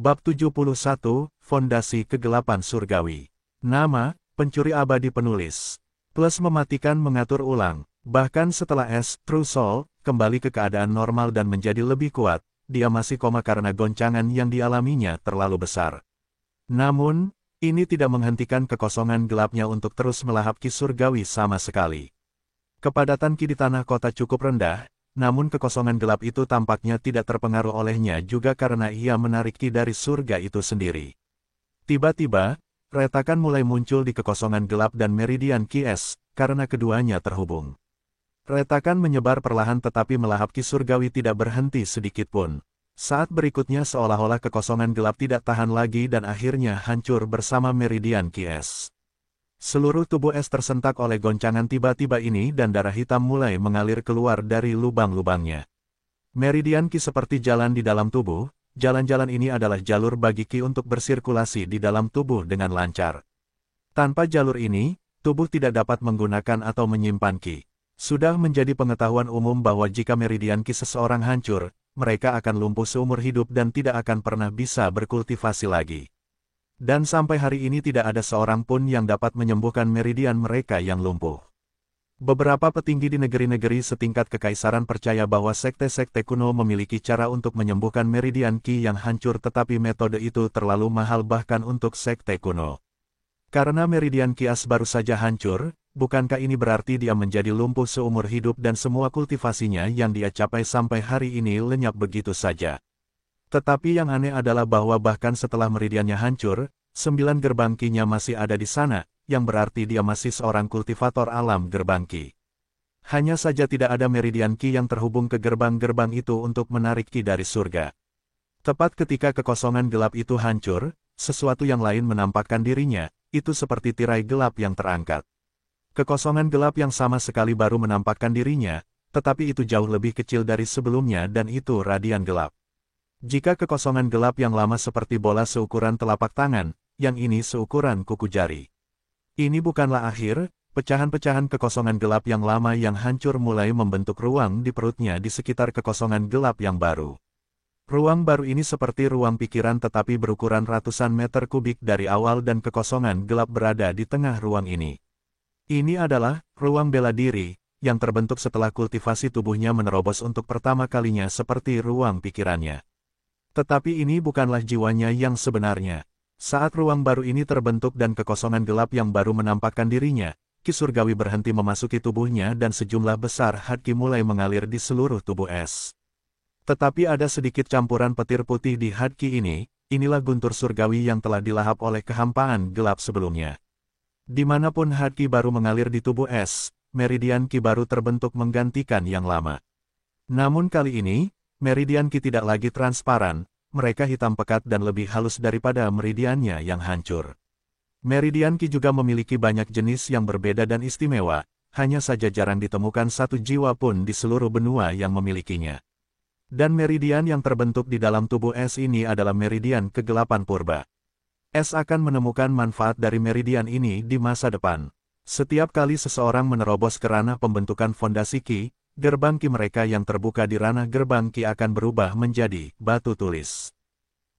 Bab 71, Fondasi Kegelapan Surgawi. Nama, pencuri abadi penulis. Plus mematikan mengatur ulang. Bahkan setelah True Soul kembali ke keadaan normal dan menjadi lebih kuat, dia masih koma karena goncangan yang dialaminya terlalu besar. Namun, ini tidak menghentikan kekosongan gelapnya untuk terus melahap Ki Surgawi sama sekali. Kepadatan Ki di tanah kota cukup rendah, namun kekosongan gelap itu tampaknya tidak terpengaruh olehnya juga karena ia menarik Ki dari surga itu sendiri. Tiba-tiba, retakan mulai muncul di kekosongan gelap dan meridian Ki Es, karena keduanya terhubung. Retakan menyebar perlahan tetapi melahap Ki Surgawi tidak berhenti sedikit pun. Saat berikutnya seolah-olah kekosongan gelap tidak tahan lagi dan akhirnya hancur bersama meridian Ki Es. Seluruh tubuh Es tersentak oleh goncangan tiba-tiba ini dan darah hitam mulai mengalir keluar dari lubang-lubangnya. Meridian Ki seperti jalan di dalam tubuh, jalan-jalan ini adalah jalur bagi Ki untuk bersirkulasi di dalam tubuh dengan lancar. Tanpa jalur ini, tubuh tidak dapat menggunakan atau menyimpan Ki. Sudah menjadi pengetahuan umum bahwa jika meridian Ki seseorang hancur, mereka akan lumpuh seumur hidup dan tidak akan pernah bisa berkultivasi lagi. Dan sampai hari ini tidak ada seorang pun yang dapat menyembuhkan meridian mereka yang lumpuh. Beberapa petinggi di negeri-negeri setingkat kekaisaran percaya bahwa sekte-sekte kuno memiliki cara untuk menyembuhkan meridian Ki yang hancur tetapi metode itu terlalu mahal bahkan untuk sekte kuno. Karena meridian Ki As baru saja hancur, bukankah ini berarti dia menjadi lumpuh seumur hidup dan semua kultivasinya yang dia capai sampai hari ini lenyap begitu saja? Tetapi yang aneh adalah bahwa bahkan setelah meridiannya hancur, 9 gerbang Ki-nya masih ada di sana, yang berarti dia masih seorang kultivator alam gerbang Ki. Hanya saja tidak ada meridian Ki yang terhubung ke gerbang-gerbang itu untuk menarik Ki dari surga. Tepat ketika kekosongan gelap itu hancur, sesuatu yang lain menampakkan dirinya, itu seperti tirai gelap yang terangkat. Kekosongan gelap yang sama sekali baru menampakkan dirinya, tetapi itu jauh lebih kecil dari sebelumnya dan itu radian gelap. Jika kekosongan gelap yang lama seperti bola seukuran telapak tangan, yang ini seukuran kuku jari. Ini bukanlah akhir, pecahan-pecahan kekosongan gelap yang lama yang hancur mulai membentuk ruang di perutnya di sekitar kekosongan gelap yang baru. Ruang baru ini seperti ruang pikiran tetapi berukuran ratusan meter kubik dari awal dan kekosongan gelap berada di tengah ruang ini. Ini adalah ruang bela diri, yang terbentuk setelah kultivasi tubuhnya menerobos untuk pertama kalinya seperti ruang pikirannya. Tetapi ini bukanlah jiwanya yang sebenarnya. Saat ruang baru ini terbentuk dan kekosongan gelap yang baru menampakkan dirinya, Ki Surgawi berhenti memasuki tubuhnya dan sejumlah besar haki mulai mengalir di seluruh tubuh Es. Tetapi ada sedikit campuran petir putih di haki ini, inilah guntur surgawi yang telah dilahap oleh kehampaan gelap sebelumnya. Dimanapun haki baru mengalir di tubuh Es, meridian Ki baru terbentuk menggantikan yang lama. Namun kali ini, meridian Ki tidak lagi transparan, mereka hitam pekat dan lebih halus daripada meridiannya yang hancur. Meridian Ki juga memiliki banyak jenis yang berbeda dan istimewa, hanya saja jarang ditemukan satu jiwa pun di seluruh benua yang memilikinya. Dan meridian yang terbentuk di dalam tubuh Es ini adalah meridian kegelapan purba. Es akan menemukan manfaat dari meridian ini di masa depan. Setiap kali seseorang menerobos ke ranah pembentukan fondasi Ki, gerbang Ki mereka yang terbuka di ranah gerbang Ki akan berubah menjadi batu tulis.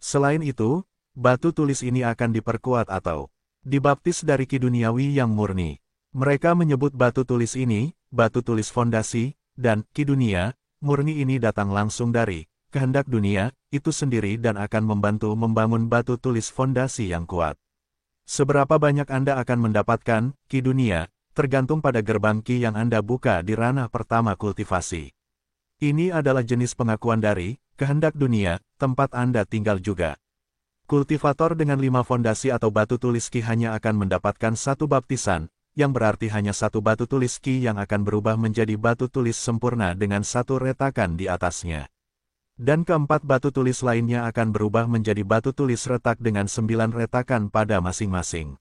Selain itu, batu tulis ini akan diperkuat atau dibaptis dari Ki duniawi yang murni. Mereka menyebut batu tulis ini, batu tulis fondasi, dan Ki dunia, murni ini datang langsung dari kehendak dunia, itu sendiri dan akan membantu membangun batu tulis fondasi yang kuat. Seberapa banyak Anda akan mendapatkan Ki dunia, tergantung pada gerbang Ki yang Anda buka di ranah pertama kultivasi. Ini adalah jenis pengakuan dari kehendak dunia, tempat Anda tinggal juga. Kultivator dengan 5 fondasi atau batu tulis Ki hanya akan mendapatkan satu baptisan, yang berarti hanya satu batu tulis Ki yang akan berubah menjadi batu tulis sempurna dengan satu retakan di atasnya. Dan keempat batu tulis lainnya akan berubah menjadi batu tulis retak dengan 9 retakan pada masing-masing.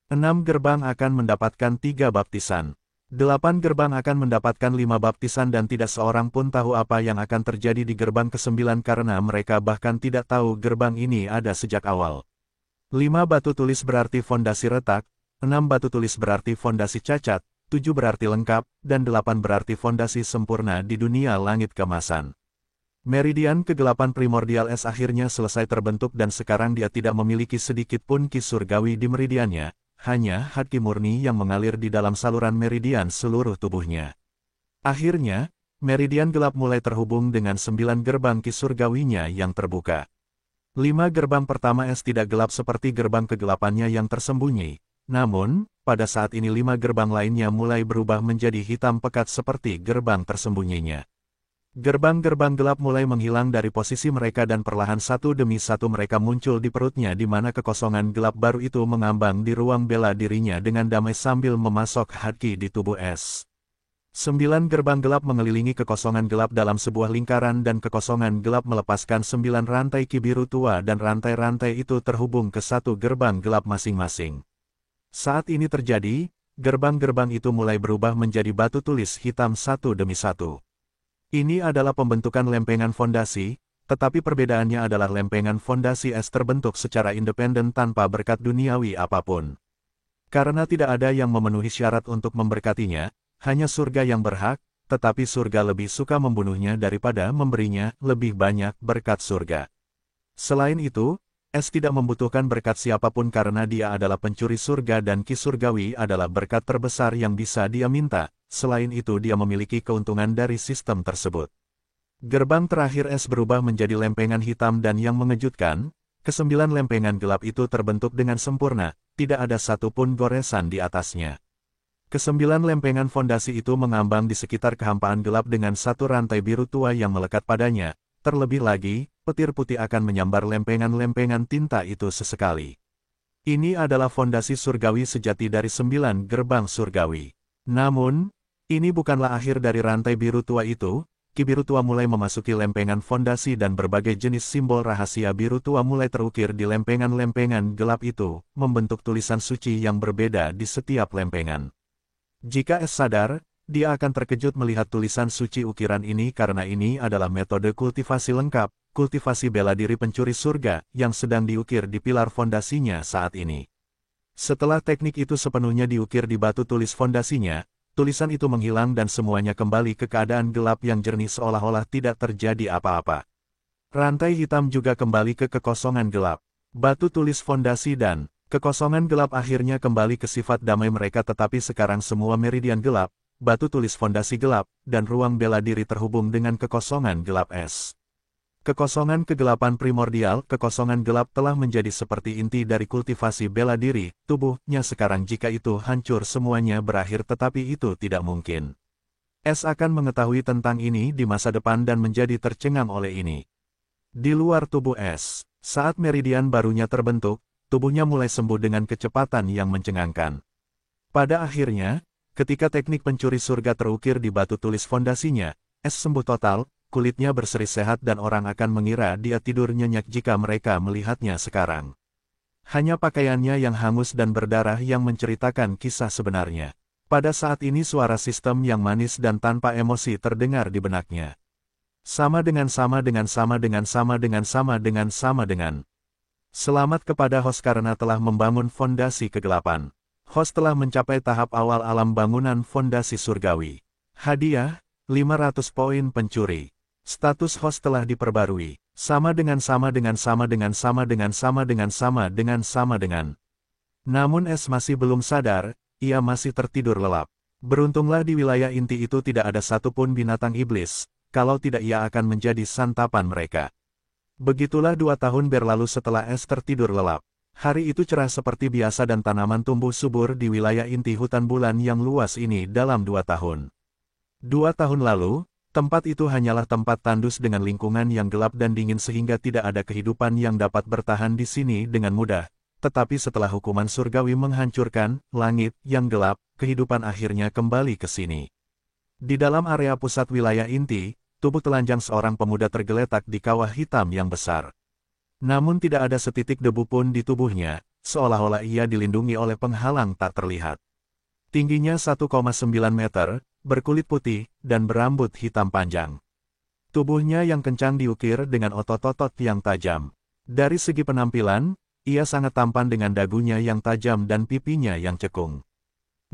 6 gerbang akan mendapatkan 3 baptisan. 8 gerbang akan mendapatkan 5 baptisan dan tidak seorang pun tahu apa yang akan terjadi di gerbang ke-9 karena mereka bahkan tidak tahu gerbang ini ada sejak awal. 5 batu tulis berarti fondasi retak, 6 batu tulis berarti fondasi cacat, 7 berarti lengkap, dan 8 berarti fondasi sempurna di dunia langit kemasan. Meridian kegelapan primordial es akhirnya selesai terbentuk dan sekarang dia tidak memiliki sedikit pun ki surgawi di meridiannya, hanya haki murni yang mengalir di dalam saluran meridian seluruh tubuhnya. Akhirnya, meridian gelap mulai terhubung dengan 9 gerbang ki surgawinya yang terbuka. 5 gerbang pertama es tidak gelap seperti gerbang kegelapannya yang tersembunyi, namun, pada saat ini 5 gerbang lainnya mulai berubah menjadi hitam pekat seperti gerbang tersembunyinya. Gerbang-gerbang gelap mulai menghilang dari posisi mereka dan perlahan satu demi satu mereka muncul di perutnya di mana kekosongan gelap baru itu mengambang di ruang bela dirinya dengan damai sambil memasok haki di tubuh es. 9 gerbang gelap mengelilingi kekosongan gelap dalam sebuah lingkaran dan kekosongan gelap melepaskan 9 rantai ki biru tua dan rantai-rantai itu terhubung ke satu gerbang gelap masing-masing. Saat ini terjadi, gerbang-gerbang itu mulai berubah menjadi batu tulis hitam satu demi satu. Ini adalah pembentukan lempengan fondasi, tetapi perbedaannya adalah lempengan fondasi es terbentuk secara independen tanpa berkat duniawi apapun. Karena tidak ada yang memenuhi syarat untuk memberkatinya, hanya surga yang berhak, tetapi surga lebih suka membunuhnya daripada memberinya lebih banyak berkat surga. Selain itu, es tidak membutuhkan berkat siapapun karena dia adalah pencuri surga dan ki surgawi adalah berkat terbesar yang bisa dia minta. Selain itu dia memiliki keuntungan dari sistem tersebut. Gerbang terakhir es berubah menjadi lempengan hitam dan yang mengejutkan, ke-9 lempengan gelap itu terbentuk dengan sempurna, tidak ada satupun goresan di atasnya. Ke-9 lempengan fondasi itu mengambang di sekitar kehampaan gelap dengan satu rantai biru tua yang melekat padanya, terlebih lagi, petir putih akan menyambar lempengan-lempengan tinta itu sesekali. Ini adalah fondasi surgawi sejati dari 9 gerbang surgawi. Namun, ini bukanlah akhir dari rantai biru tua itu, ki biru tua mulai memasuki lempengan fondasi dan berbagai jenis simbol rahasia biru tua mulai terukir di lempengan-lempengan gelap itu, membentuk tulisan suci yang berbeda di setiap lempengan. Jika es sadar, dia akan terkejut melihat tulisan suci ukiran ini karena ini adalah metode kultivasi lengkap, kultivasi bela diri pencuri surga, yang sedang diukir di pilar fondasinya saat ini. Setelah teknik itu sepenuhnya diukir di batu tulis fondasinya, tulisan itu menghilang dan semuanya kembali ke keadaan gelap yang jernih seolah-olah tidak terjadi apa-apa. Rantai hitam juga kembali ke kekosongan gelap. Batu tulis fondasi dan kekosongan gelap akhirnya kembali ke sifat damai mereka tetapi sekarang semua meridian gelap, batu tulis fondasi gelap, dan ruang bela diri terhubung dengan kekosongan gelap es. Kekosongan kegelapan primordial, kekosongan gelap telah menjadi seperti inti dari kultivasi bela diri, tubuhnya sekarang jika itu hancur semuanya berakhir tetapi itu tidak mungkin. Es akan mengetahui tentang ini di masa depan dan menjadi tercengang oleh ini. Di luar tubuh es, saat meridian barunya terbentuk, tubuhnya mulai sembuh dengan kecepatan yang mencengangkan. Pada akhirnya, ketika teknik pencuri surga terukir di batu tulis fondasinya, es sembuh total, kulitnya berseri sehat dan orang akan mengira dia tidur nyenyak jika mereka melihatnya sekarang. Hanya pakaiannya yang hangus dan berdarah yang menceritakan kisah sebenarnya. Pada saat ini suara sistem yang manis dan tanpa emosi terdengar di benaknya. Sama dengan. Selamat kepada host karena telah membangun fondasi kegelapan. Host telah mencapai tahap awal alam bangunan fondasi surgawi. Hadiah, 500 poin pencuri. Status host telah diperbarui. Sama dengan. Namun es masih belum sadar, ia masih tertidur lelap. Beruntunglah di wilayah inti itu tidak ada satupun binatang iblis, kalau tidak ia akan menjadi santapan mereka. Begitulah 2 tahun berlalu setelah es tertidur lelap. Hari itu cerah seperti biasa dan tanaman tumbuh subur di wilayah inti hutan bulan yang luas ini dalam 2 tahun. 2 tahun lalu, tempat itu hanyalah tempat tandus dengan lingkungan yang gelap dan dingin sehingga tidak ada kehidupan yang dapat bertahan di sini dengan mudah. Tetapi setelah hukuman surgawi menghancurkan langit yang gelap, kehidupan akhirnya kembali ke sini. Di dalam area pusat wilayah inti, tubuh telanjang seorang pemuda tergeletak di kawah hitam yang besar. Namun tidak ada setitik debu pun di tubuhnya, seolah-olah ia dilindungi oleh penghalang tak terlihat. Tingginya 1,9 meter, berkulit putih, dan berambut hitam panjang. Tubuhnya yang kencang diukir dengan otot-otot yang tajam. Dari segi penampilan, ia sangat tampan dengan dagunya yang tajam dan pipinya yang cekung.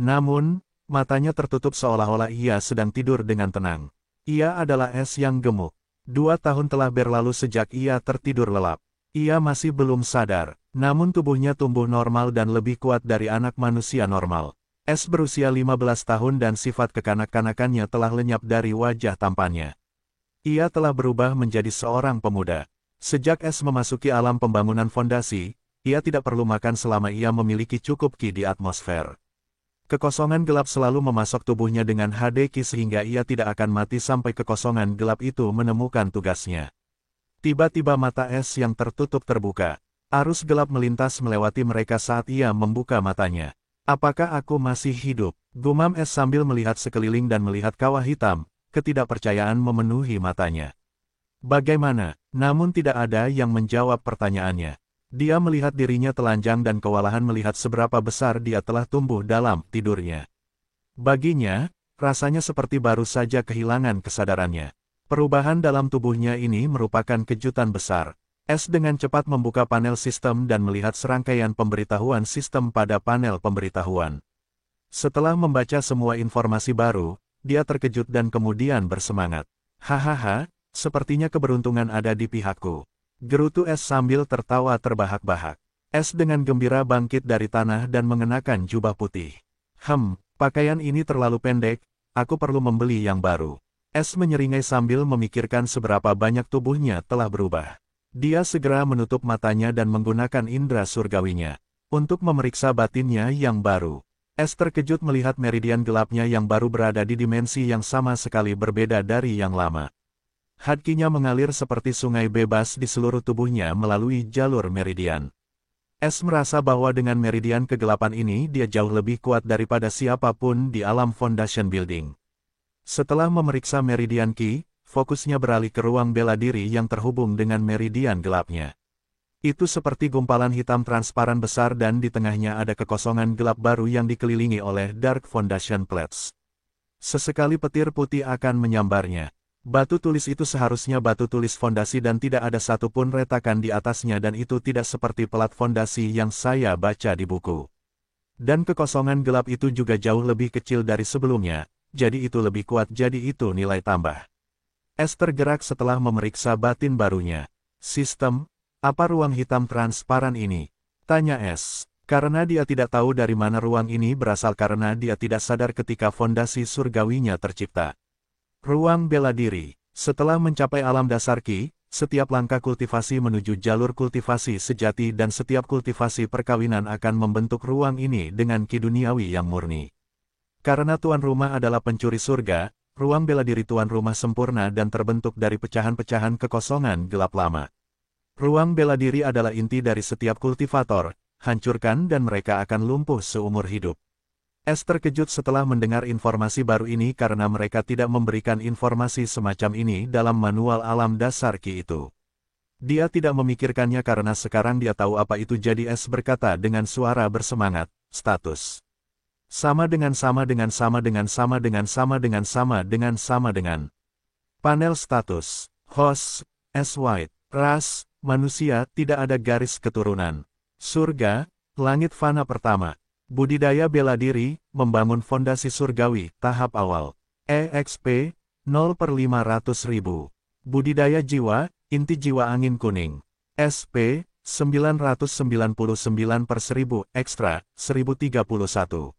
Namun, matanya tertutup seolah-olah ia sedang tidur dengan tenang. Ia adalah es yang gemuk. 2 tahun telah berlalu sejak ia tertidur lelap. Ia masih belum sadar, namun tubuhnya tumbuh normal dan lebih kuat dari anak manusia normal. S berusia 15 tahun dan sifat kekanak-kanakannya telah lenyap dari wajah tampannya. Ia telah berubah menjadi seorang pemuda. Sejak S memasuki alam pembangunan fondasi, ia tidak perlu makan selama ia memiliki cukup Ki di atmosfer. Kekosongan gelap selalu memasok tubuhnya dengan HD Ki sehingga ia tidak akan mati sampai kekosongan gelap itu menemukan tugasnya. Tiba-tiba mata S yang tertutup terbuka. Arus gelap melintas melewati mereka saat ia membuka matanya. Apakah aku masih hidup? Gumam S sambil melihat sekeliling dan melihat kawah hitam. Ketidakpercayaan memenuhi matanya. Bagaimana? Namun tidak ada yang menjawab pertanyaannya. Dia melihat dirinya telanjang dan kewalahan melihat seberapa besar dia telah tumbuh dalam tidurnya. Baginya, rasanya seperti baru saja kehilangan kesadarannya. Perubahan dalam tubuhnya ini merupakan kejutan besar. S dengan cepat membuka panel sistem dan melihat serangkaian pemberitahuan sistem pada panel pemberitahuan. Setelah membaca semua informasi baru, dia terkejut dan kemudian bersemangat. Hahaha, sepertinya keberuntungan ada di pihakku. Gerutu S sambil tertawa terbahak-bahak. S dengan gembira bangkit dari tanah dan mengenakan jubah putih. Pakaian ini terlalu pendek, aku perlu membeli yang baru. S menyeringai sambil memikirkan seberapa banyak tubuhnya telah berubah. Dia segera menutup matanya dan menggunakan indera surgawinya untuk memeriksa batinnya yang baru. S terkejut melihat meridian gelapnya yang baru berada di dimensi yang sama sekali berbeda dari yang lama. Hadkinya mengalir seperti sungai bebas di seluruh tubuhnya melalui jalur meridian. S merasa bahwa dengan meridian kegelapan ini dia jauh lebih kuat daripada siapapun di alam Foundation Building. Setelah memeriksa meridian Ki, fokusnya beralih ke ruang bela diri yang terhubung dengan meridian gelapnya. Itu seperti gumpalan hitam transparan besar dan di tengahnya ada kekosongan gelap baru yang dikelilingi oleh Dark Foundation Plates. Sesekali petir putih akan menyambarnya. Batu tulis itu seharusnya batu tulis fondasi dan tidak ada satupun retakan di atasnya dan itu tidak seperti pelat fondasi yang saya baca di buku. Dan kekosongan gelap itu juga jauh lebih kecil dari sebelumnya, jadi itu lebih kuat jadi itu nilai tambah. S tergerak setelah memeriksa batin barunya. Sistem, apa ruang hitam transparan ini? Tanya S. Karena dia tidak tahu dari mana ruang ini berasal karena dia tidak sadar ketika fondasi surgawinya tercipta. Ruang bela diri. Setelah mencapai alam dasar Ki, setiap langkah kultivasi menuju jalur kultivasi sejati dan setiap kultivasi perkawinan akan membentuk ruang ini dengan Ki duniawi yang murni. Karena tuan rumah adalah pencuri surga, ruang bela diri tuan rumah sempurna dan terbentuk dari pecahan-pecahan kekosongan gelap lama. Ruang bela diri adalah inti dari setiap kultivator, hancurkan dan mereka akan lumpuh seumur hidup. S terkejut setelah mendengar informasi baru ini karena mereka tidak memberikan informasi semacam ini dalam manual alam dasar Ki itu. Dia tidak memikirkannya karena sekarang dia tahu apa itu jadi S berkata dengan suara bersemangat, status. Sama dengan. Panel status, host, S white, ras, manusia, tidak ada garis keturunan. Surga, langit fana pertama. Budidaya bela diri, membangun fondasi surgawi, tahap awal. EXP, 0/500.000. Budidaya jiwa, inti jiwa angin kuning. SP, 999/1000, ekstra, 1031.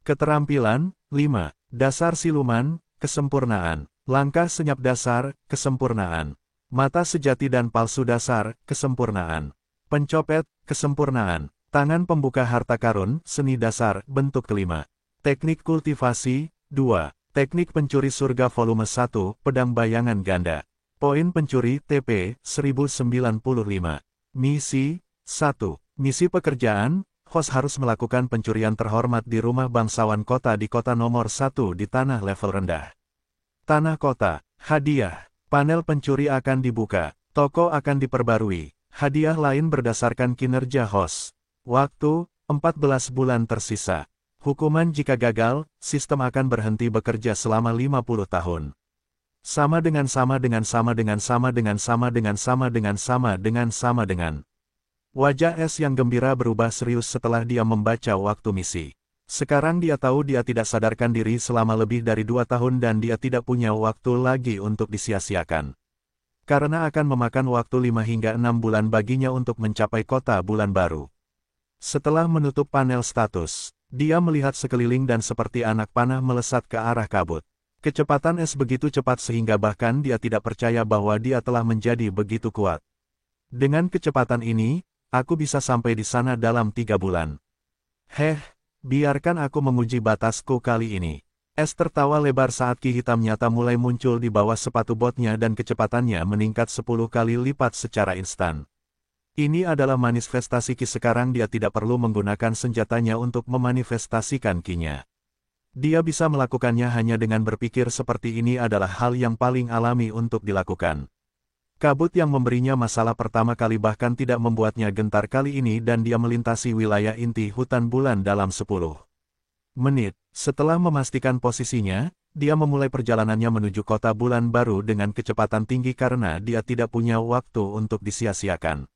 Keterampilan, 5. Dasar siluman, kesempurnaan. Langkah senyap dasar, kesempurnaan. Mata sejati dan palsu dasar, kesempurnaan. Pencopet, kesempurnaan. Tangan pembuka harta karun, seni dasar, bentuk kelima. Teknik kultivasi, 2. Teknik pencuri surga volume 1, pedang bayangan ganda. Poin pencuri, TP, 1095. Misi, 1. Misi pekerjaan, host harus melakukan pencurian terhormat di rumah bangsawan kota di kota nomor 1 di tanah level rendah. Tanah kota, hadiah. Panel pencuri akan dibuka, toko akan diperbarui. Hadiah lain berdasarkan kinerja host. Waktu, 14 bulan tersisa. Hukuman jika gagal, sistem akan berhenti bekerja selama 50 tahun. Sama dengan. Wajah S yang gembira berubah serius setelah dia membaca waktu misi. Sekarang dia tahu dia tidak sadarkan diri selama lebih dari 2 tahun dan dia tidak punya waktu lagi untuk disia-siakan. Karena akan memakan waktu 5 hingga 6 bulan baginya untuk mencapai kota bulan baru. Setelah menutup panel status, dia melihat sekeliling dan seperti anak panah melesat ke arah kabut. Kecepatan es begitu cepat sehingga bahkan dia tidak percaya bahwa dia telah menjadi begitu kuat. Dengan kecepatan ini, aku bisa sampai di sana dalam 3 bulan. Biarkan aku menguji batasku kali ini. Es tertawa lebar saat ki hitam nyata mulai muncul di bawah sepatu botnya dan kecepatannya meningkat 10 kali lipat secara instan. Ini adalah manifestasi ki sekarang dia tidak perlu menggunakan senjatanya untuk memanifestasikan ki-nya. Dia bisa melakukannya hanya dengan berpikir seperti ini adalah hal yang paling alami untuk dilakukan. Kabut yang memberinya masalah pertama kali bahkan tidak membuatnya gentar kali ini dan dia melintasi wilayah inti hutan bulan dalam 10 menit. Setelah memastikan posisinya, dia memulai perjalanannya menuju kota bulan baru dengan kecepatan tinggi karena dia tidak punya waktu untuk disia-siakan.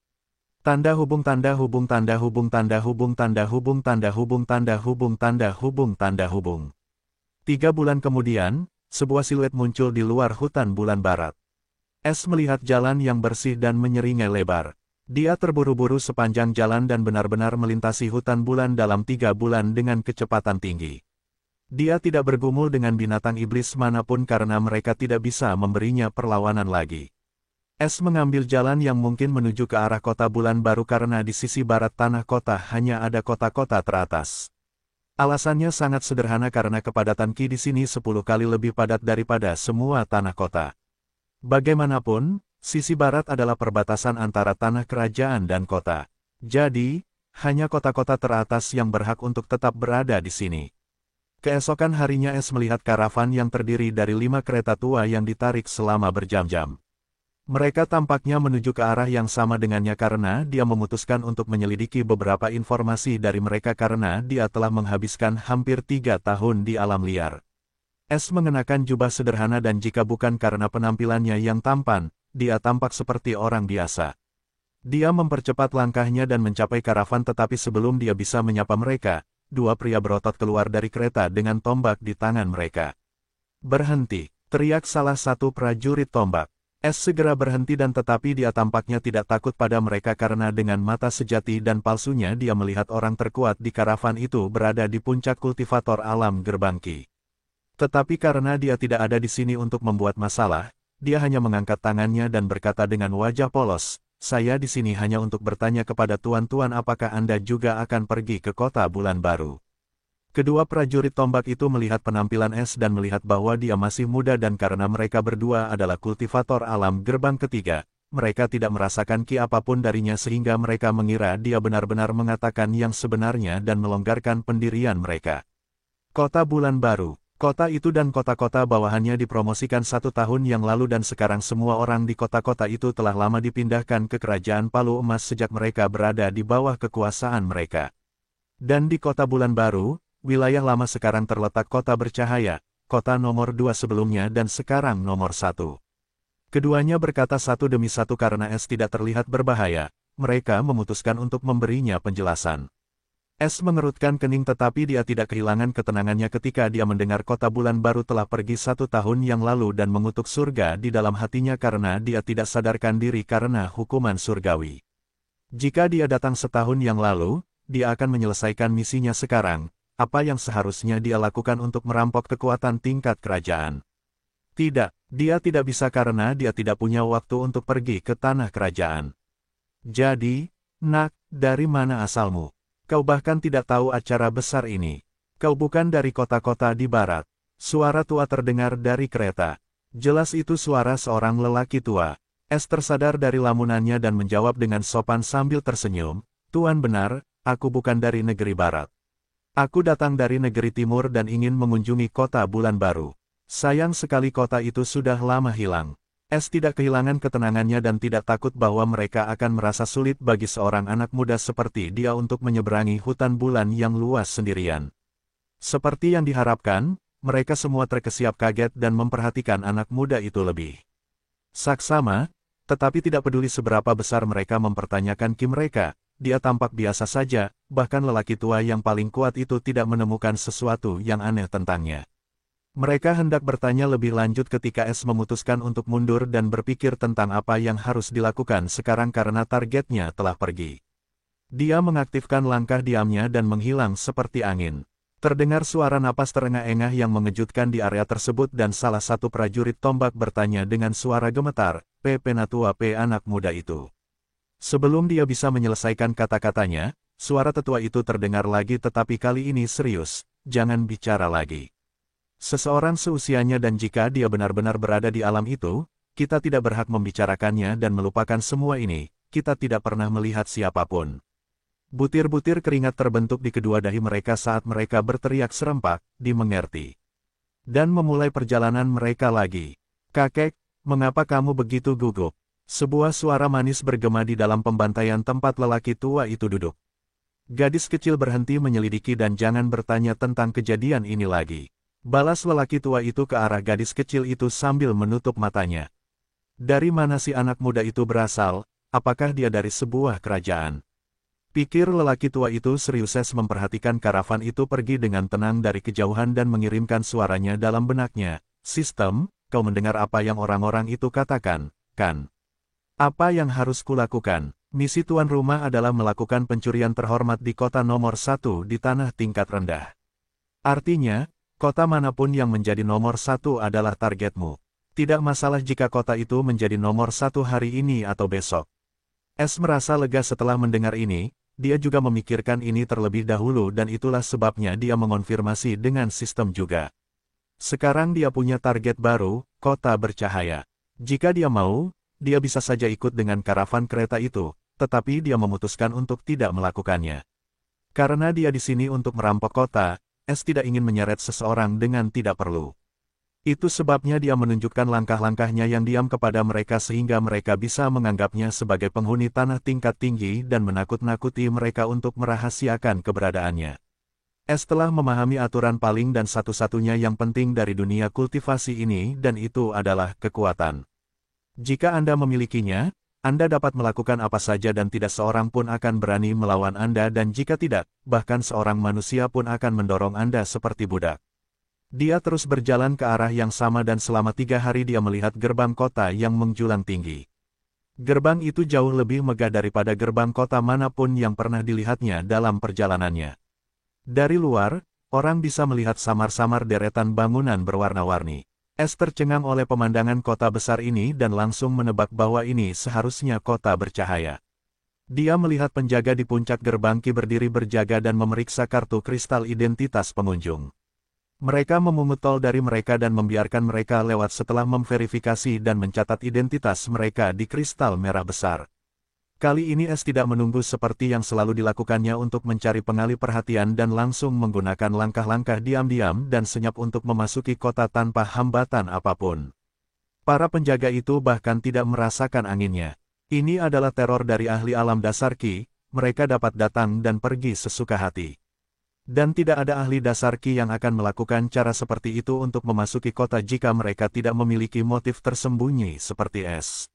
Tanda hubung tanda hubung tanda hubung tanda hubung tanda hubung tanda hubung tanda hubung tanda hubung tanda hubung. 3 bulan kemudian, sebuah siluet muncul di luar hutan bulan barat. Es melihat jalan yang bersih dan menyeringai lebar. Dia terburu-buru sepanjang jalan dan benar-benar melintasi hutan bulan dalam 3 bulan dengan kecepatan tinggi. Dia tidak bergumul dengan binatang iblis manapun karena mereka tidak bisa memberinya perlawanan lagi. Es mengambil jalan yang mungkin menuju ke arah kota bulan baru karena di sisi barat tanah kota hanya ada kota-kota teratas. Alasannya sangat sederhana karena kepadatan ki di sini 10 kali lebih padat daripada semua tanah kota. Bagaimanapun, sisi barat adalah perbatasan antara tanah kerajaan dan kota. Jadi, hanya kota-kota teratas yang berhak untuk tetap berada di sini. Keesokan harinya Es melihat karavan yang terdiri dari 5 kereta tua yang ditarik selama berjam-jam. Mereka tampaknya menuju ke arah yang sama dengannya karena dia memutuskan untuk menyelidiki beberapa informasi dari mereka karena dia telah menghabiskan hampir 3 tahun di alam liar. Es mengenakan jubah sederhana dan jika bukan karena penampilannya yang tampan, dia tampak seperti orang biasa. Dia mempercepat langkahnya dan mencapai karavan tetapi sebelum dia bisa menyapa mereka, 2 pria berotot keluar dari kereta dengan tombak di tangan mereka. "Berhenti!" teriak salah satu prajurit tombak. Es segera berhenti dan tetapi dia tampaknya tidak takut pada mereka karena dengan mata sejati dan palsunya dia melihat orang terkuat di karavan itu berada di puncak kultivator alam gerbang ki. Tetapi karena dia tidak ada di sini untuk membuat masalah, dia hanya mengangkat tangannya dan berkata dengan wajah polos, "Saya di sini hanya untuk bertanya kepada tuan-tuan apakah Anda juga akan pergi ke kota bulan baru." Kedua prajurit tombak itu melihat penampilan Es dan melihat bahwa dia masih muda dan karena mereka berdua adalah kultivator alam gerbang ketiga, mereka tidak merasakan ki apapun darinya sehingga mereka mengira dia benar-benar mengatakan yang sebenarnya dan melonggarkan pendirian mereka. Kota bulan baru. Kota itu dan kota-kota bawahannya dipromosikan 1 tahun yang lalu dan sekarang semua orang di kota-kota itu telah lama dipindahkan ke kerajaan Palu Emas sejak mereka berada di bawah kekuasaan mereka. Dan di kota bulan baru, wilayah lama sekarang terletak kota bercahaya, kota nomor 2 sebelumnya dan sekarang nomor 1. Keduanya berkata satu demi satu karena Es tidak terlihat berbahaya, mereka memutuskan untuk memberinya penjelasan. Es mengerutkan kening tetapi dia tidak kehilangan ketenangannya ketika dia mendengar kota bulan baru telah pergi 1 tahun yang lalu dan mengutuk surga di dalam hatinya karena dia tidak sadarkan diri karena hukuman surgawi. Jika dia datang setahun yang lalu, dia akan menyelesaikan misinya sekarang. Apa yang seharusnya dia lakukan untuk merampok kekuatan tingkat kerajaan? Tidak, dia tidak bisa karena dia tidak punya waktu untuk pergi ke tanah kerajaan. Jadi, "Nak, dari mana asalmu? Kau bahkan tidak tahu acara besar ini. Kau bukan dari kota-kota di barat." Suara tua terdengar dari kereta. Jelas itu suara seorang lelaki tua. Es tersadar dari lamunannya dan menjawab dengan sopan sambil tersenyum, "Tuan benar, aku bukan dari negeri barat. Aku datang dari negeri timur dan ingin mengunjungi kota bulan baru. Sayang sekali kota itu sudah lama hilang." Es tidak kehilangan ketenangannya dan tidak takut bahwa mereka akan merasa sulit bagi seorang anak muda seperti dia untuk menyeberangi hutan bulan yang luas sendirian. Seperti yang diharapkan, mereka semua terkesiap kaget dan memperhatikan anak muda itu lebih saksama, tetapi tidak peduli seberapa besar mereka mempertanyakan ki mereka. Dia tampak biasa saja, bahkan lelaki tua yang paling kuat itu tidak menemukan sesuatu yang aneh tentangnya. Mereka hendak bertanya lebih lanjut ketika S memutuskan untuk mundur dan berpikir tentang apa yang harus dilakukan sekarang karena targetnya telah pergi. Dia mengaktifkan langkah diamnya dan menghilang seperti angin. Terdengar suara napas terengah-engah yang mengejutkan di area tersebut dan salah satu prajurit tombak bertanya dengan suara gemetar, "P. Penatua P. anak muda itu." Sebelum dia bisa menyelesaikan kata-katanya, suara tetua itu terdengar lagi tetapi kali ini serius, "Jangan bicara lagi. Seseorang seusianya dan jika dia benar-benar berada di alam itu, kita tidak berhak membicarakannya dan melupakan semua ini, kita tidak pernah melihat siapapun." Butir-butir keringat terbentuk di kedua dahi mereka saat mereka berteriak serempak, dimengerti. Dan memulai perjalanan mereka lagi. "Kakek, mengapa kamu begitu gugup?" Sebuah suara manis bergema di dalam pembantaian tempat lelaki tua itu duduk. Gadis kecil berhenti menyelidiki dan jangan bertanya tentang kejadian ini lagi. Balas lelaki tua itu ke arah gadis kecil itu sambil menutup matanya. "Dari mana si anak muda itu berasal? Apakah dia dari sebuah kerajaan?" Pikir lelaki tua itu serius. Memperhatikan karavan itu pergi dengan tenang dari kejauhan dan mengirimkan suaranya dalam benaknya. "Sistem, kau mendengar apa yang orang-orang itu katakan, kan? Apa yang harus kulakukan? Misi tuan rumah adalah melakukan pencurian terhormat di kota nomor 1 di tanah tingkat rendah. Artinya, kota manapun yang menjadi nomor 1 adalah targetmu. Tidak masalah jika kota itu menjadi nomor 1 hari ini atau besok." S merasa lega setelah mendengar ini. Dia juga memikirkan ini terlebih dahulu dan itulah sebabnya dia mengonfirmasi dengan sistem juga. Sekarang dia punya target baru, kota bercahaya. Jika dia mau, dia bisa saja ikut dengan karavan kereta itu, tetapi dia memutuskan untuk tidak melakukannya. Karena dia di sini untuk merampok kota, S tidak ingin menyeret seseorang dengan tidak perlu. Itu sebabnya dia menunjukkan langkah-langkahnya yang diam kepada mereka sehingga mereka bisa menganggapnya sebagai penghuni tanah tingkat tinggi dan menakut-nakuti mereka untuk merahasiakan keberadaannya. S telah memahami aturan paling dan satu-satunya yang penting dari dunia kultivasi ini dan itu adalah kekuatan. Jika Anda memilikinya, Anda dapat melakukan apa saja dan tidak seorang pun akan berani melawan Anda dan jika tidak, bahkan seorang manusia pun akan mendorong Anda seperti budak. Dia terus berjalan ke arah yang sama dan selama 3 hari dia melihat gerbang kota yang menjulang tinggi. Gerbang itu jauh lebih megah daripada gerbang kota manapun yang pernah dilihatnya dalam perjalanannya. Dari luar, orang bisa melihat samar-samar deretan bangunan berwarna-warni. S tercengang oleh pemandangan kota besar ini dan langsung menebak bahwa ini seharusnya kota bercahaya. Dia melihat penjaga di puncak gerbang berdiri berjaga dan memeriksa kartu kristal identitas pengunjung. Mereka memungut tol dari mereka dan membiarkan mereka lewat setelah memverifikasi dan mencatat identitas mereka di kristal merah besar. Kali ini S tidak menunggu seperti yang selalu dilakukannya untuk mencari pengalih perhatian dan langsung menggunakan langkah-langkah diam-diam dan senyap untuk memasuki kota tanpa hambatan apapun. Para penjaga itu bahkan tidak merasakan anginnya. Ini adalah teror dari ahli alam dasar Ki, mereka dapat datang dan pergi sesuka hati. Dan tidak ada ahli dasar Ki yang akan melakukan cara seperti itu untuk memasuki kota jika mereka tidak memiliki motif tersembunyi seperti S.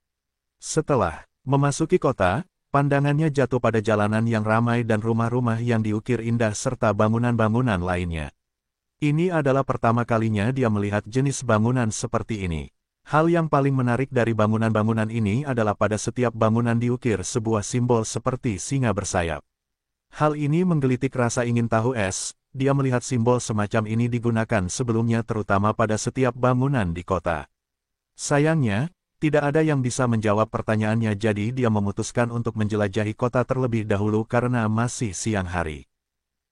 Setelah memasuki kota, pandangannya jatuh pada jalanan yang ramai dan rumah-rumah yang diukir indah serta bangunan-bangunan lainnya. Ini adalah pertama kalinya dia melihat jenis bangunan seperti ini. Hal yang paling menarik dari bangunan-bangunan ini adalah pada setiap bangunan diukir sebuah simbol seperti singa bersayap. Hal ini menggelitik rasa ingin tahu S, dia melihat simbol semacam ini digunakan sebelumnya terutama pada setiap bangunan di kota. Sayangnya, tidak ada yang bisa menjawab pertanyaannya jadi dia memutuskan untuk menjelajahi kota terlebih dahulu karena masih siang hari.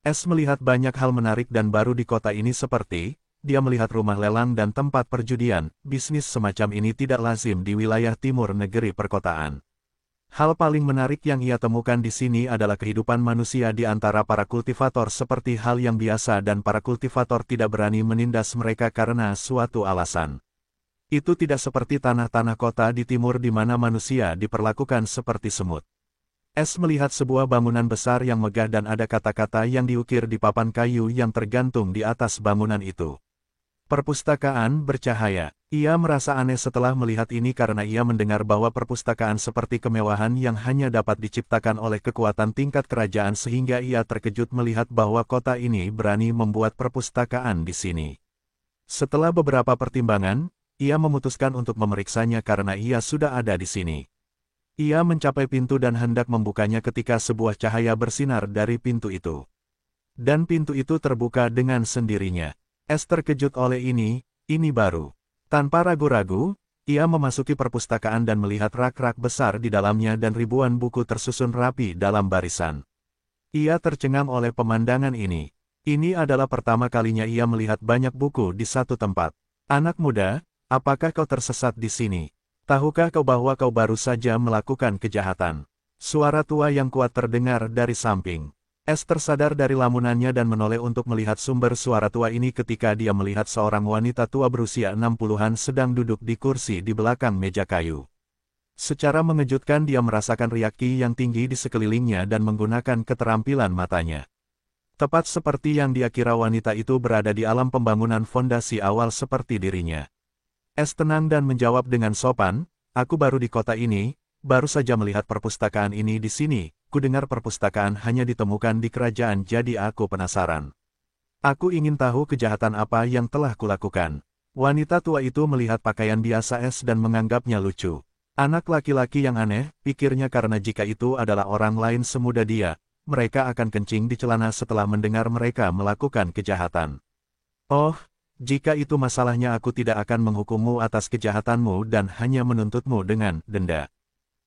S melihat banyak hal menarik dan baru di kota ini seperti, dia melihat rumah lelang dan tempat perjudian, bisnis semacam ini tidak lazim di wilayah timur negeri perkotaan. Hal paling menarik yang ia temukan di sini adalah kehidupan manusia di antara para kultivator seperti hal yang biasa dan para kultivator tidak berani menindas mereka karena suatu alasan. Itu tidak seperti tanah-tanah kota di timur di mana manusia diperlakukan seperti semut. S melihat sebuah bangunan besar yang megah dan ada kata-kata yang diukir di papan kayu yang tergantung di atas bangunan itu. Perpustakaan bercahaya. Ia merasa aneh setelah melihat ini karena ia mendengar bahwa perpustakaan seperti kemewahan yang hanya dapat diciptakan oleh kekuatan tingkat kerajaan sehingga ia terkejut melihat bahwa kota ini berani membuat perpustakaan di sini. Setelah beberapa pertimbangan, ia memutuskan untuk memeriksanya karena ia sudah ada di sini. Ia mencapai pintu dan hendak membukanya ketika sebuah cahaya bersinar dari pintu itu. Dan pintu itu terbuka dengan sendirinya. Es terkejut oleh ini baru. Tanpa ragu-ragu, ia memasuki perpustakaan dan melihat rak-rak besar di dalamnya dan ribuan buku tersusun rapi dalam barisan. Ia tercengang oleh pemandangan ini. Ini adalah pertama kalinya ia melihat banyak buku di satu tempat. Anak muda, apakah kau tersesat di sini? Tahukah kau bahwa kau baru saja melakukan kejahatan? Suara tua yang kuat terdengar dari samping. Es tersadar dari lamunannya dan menoleh untuk melihat sumber suara tua ini ketika dia melihat seorang wanita tua berusia 60-an sedang duduk di kursi di belakang meja kayu. Secara mengejutkan dia merasakan riaki yang tinggi di sekelilingnya dan menggunakan keterampilan matanya. Tepat seperti yang dia kira wanita itu berada di alam pembangunan fondasi awal seperti dirinya. Es tenang dan menjawab dengan sopan, "Aku baru di kota ini, baru saja melihat perpustakaan ini di sini. Kudengar perpustakaan hanya ditemukan di kerajaan jadi aku penasaran. Aku ingin tahu kejahatan apa yang telah kulakukan." Wanita tua itu melihat pakaian biasa Es dan menganggapnya lucu. Anak laki-laki yang aneh, pikirnya karena jika itu adalah orang lain semuda dia, mereka akan kencing di celana setelah mendengar mereka melakukan kejahatan. "Oh, jika itu masalahnya aku tidak akan menghukummu atas kejahatanmu dan hanya menuntutmu dengan denda.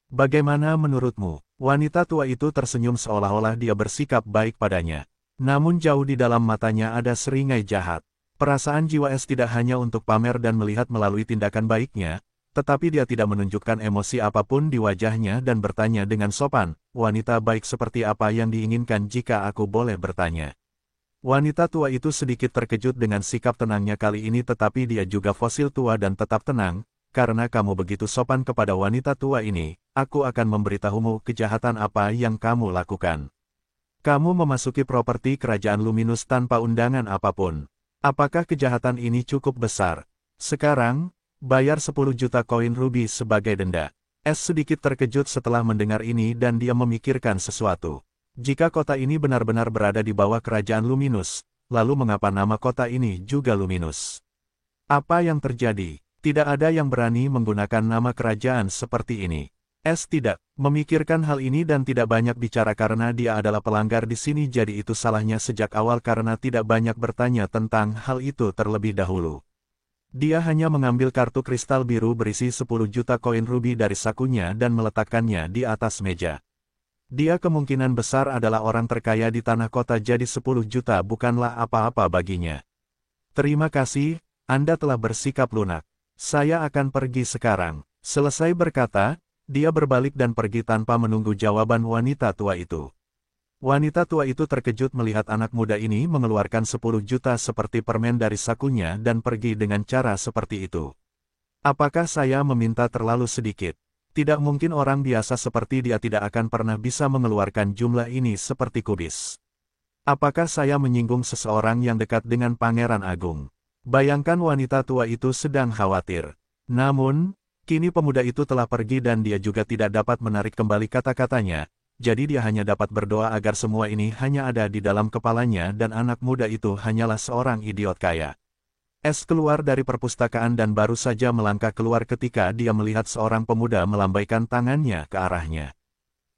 Bagaimana menurutmu?" Wanita tua itu tersenyum seolah-olah dia bersikap baik padanya. Namun jauh di dalam matanya ada seringai jahat. Perasaan jiwa Es tidak hanya untuk pamer dan melihat melalui tindakan baiknya, tetapi dia tidak menunjukkan emosi apapun di wajahnya dan bertanya dengan sopan, "Wanita baik seperti apa yang diinginkan jika aku boleh bertanya?" Wanita tua itu sedikit terkejut dengan sikap tenangnya kali ini tetapi dia juga fosil tua dan tetap tenang. "Karena kamu begitu sopan kepada wanita tua ini, aku akan memberitahumu kejahatan apa yang kamu lakukan. Kamu memasuki properti kerajaan Luminus tanpa undangan apapun. Apakah kejahatan ini cukup besar? Sekarang, bayar 10 juta koin ruby sebagai denda." Es sedikit terkejut setelah mendengar ini dan dia memikirkan sesuatu. Jika kota ini benar-benar berada di bawah kerajaan Luminus, lalu mengapa nama kota ini juga Luminus? Apa yang terjadi? Tidak ada yang berani menggunakan nama kerajaan seperti ini. Es tidak memikirkan hal ini dan tidak banyak bicara karena dia adalah pelanggar di sini jadi itu salahnya sejak awal karena tidak banyak bertanya tentang hal itu terlebih dahulu. Dia hanya mengambil kartu kristal biru berisi 10 juta koin ruby dari sakunya dan meletakkannya di atas meja. Dia kemungkinan besar adalah orang terkaya di tanah kota jadi 10 juta bukanlah apa-apa baginya. "Terima kasih, Anda telah bersikap lunak. Saya akan pergi sekarang." Selesai berkata, dia berbalik dan pergi tanpa menunggu jawaban wanita tua itu. Wanita tua itu terkejut melihat anak muda ini mengeluarkan 10 juta seperti permen dari sakunya dan pergi dengan cara seperti itu. "Apakah saya meminta terlalu sedikit? Tidak mungkin orang biasa seperti dia tidak akan pernah bisa mengeluarkan jumlah ini seperti kubis. Apakah saya menyinggung seseorang yang dekat dengan Pangeran Agung?" Bayangkan wanita tua itu sedang khawatir. Namun, kini pemuda itu telah pergi dan dia juga tidak dapat menarik kembali kata-katanya, jadi dia hanya dapat berdoa agar semua ini hanya ada di dalam kepalanya dan anak muda itu hanyalah seorang idiot kaya. Es keluar dari perpustakaan dan baru saja melangkah keluar ketika dia melihat seorang pemuda melambaikan tangannya ke arahnya.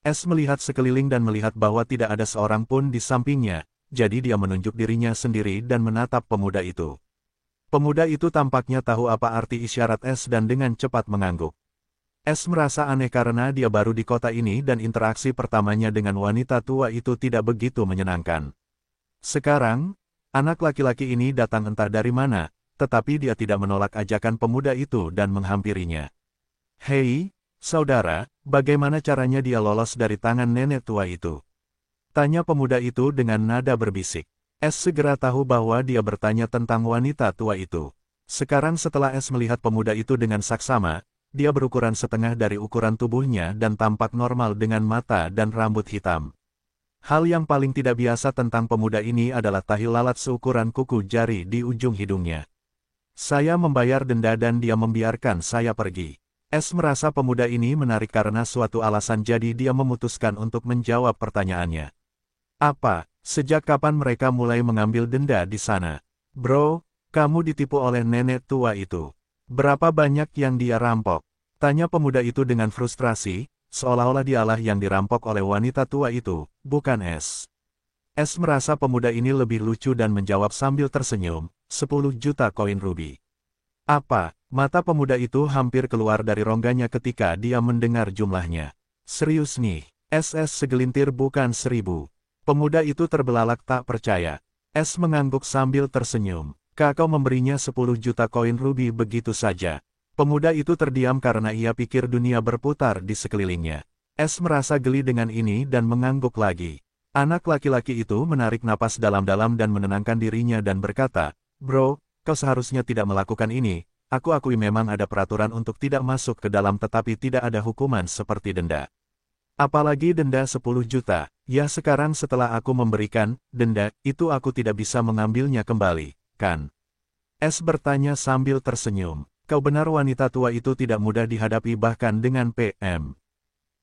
Es melihat sekeliling dan melihat bahwa tidak ada seorang pun di sampingnya, jadi dia menunjuk dirinya sendiri dan menatap pemuda itu. Pemuda itu tampaknya tahu apa arti isyarat Es dan dengan cepat mengangguk. Es merasa aneh karena dia baru di kota ini dan interaksi pertamanya dengan wanita tua itu tidak begitu menyenangkan. Sekarang, anak laki-laki ini datang entah dari mana, tetapi dia tidak menolak ajakan pemuda itu dan menghampirinya. "Hei, saudara, bagaimana caranya dia lolos dari tangan nenek tua itu?" tanya pemuda itu dengan nada berbisik. Es segera tahu bahwa dia bertanya tentang wanita tua itu. Sekarang setelah Es melihat pemuda itu dengan saksama, dia berukuran setengah dari ukuran tubuhnya dan tampak normal dengan mata dan rambut hitam. Hal yang paling tidak biasa tentang pemuda ini adalah tahi lalat seukuran kuku jari di ujung hidungnya. "Saya membayar denda dan dia membiarkan saya pergi." Es merasa pemuda ini menarik karena suatu alasan jadi dia memutuskan untuk menjawab pertanyaannya. "Apa? Sejak kapan mereka mulai mengambil denda di sana?" "Bro, Kamu ditipu oleh nenek tua itu. Berapa banyak yang dia rampok? Tanya pemuda itu dengan frustrasi, seolah-olah dialah yang dirampok oleh wanita tua itu, bukan S. S merasa pemuda ini lebih lucu dan menjawab sambil tersenyum, 10 juta koin rubi. Apa? Mata pemuda itu hampir keluar dari rongganya ketika dia mendengar jumlahnya. Serius nih, SS segelintir bukan 1000. Pemuda itu terbelalak tak percaya. S mengangguk sambil tersenyum. Kau memberinya 10 juta koin rubi begitu saja. Pemuda itu terdiam karena ia pikir dunia berputar di sekelilingnya. S merasa geli dengan ini dan mengangguk lagi. Anak laki-laki itu menarik napas dalam-dalam dan menenangkan dirinya dan berkata, "Bro, kau seharusnya tidak melakukan ini. Aku akui memang ada peraturan untuk tidak masuk ke dalam tetapi tidak ada hukuman seperti denda. Apalagi denda 10 juta. Ya sekarang setelah aku memberikan denda, itu aku tidak bisa mengambilnya kembali, kan?" S bertanya sambil tersenyum. Kau benar wanita tua itu tidak mudah dihadapi bahkan dengan PM.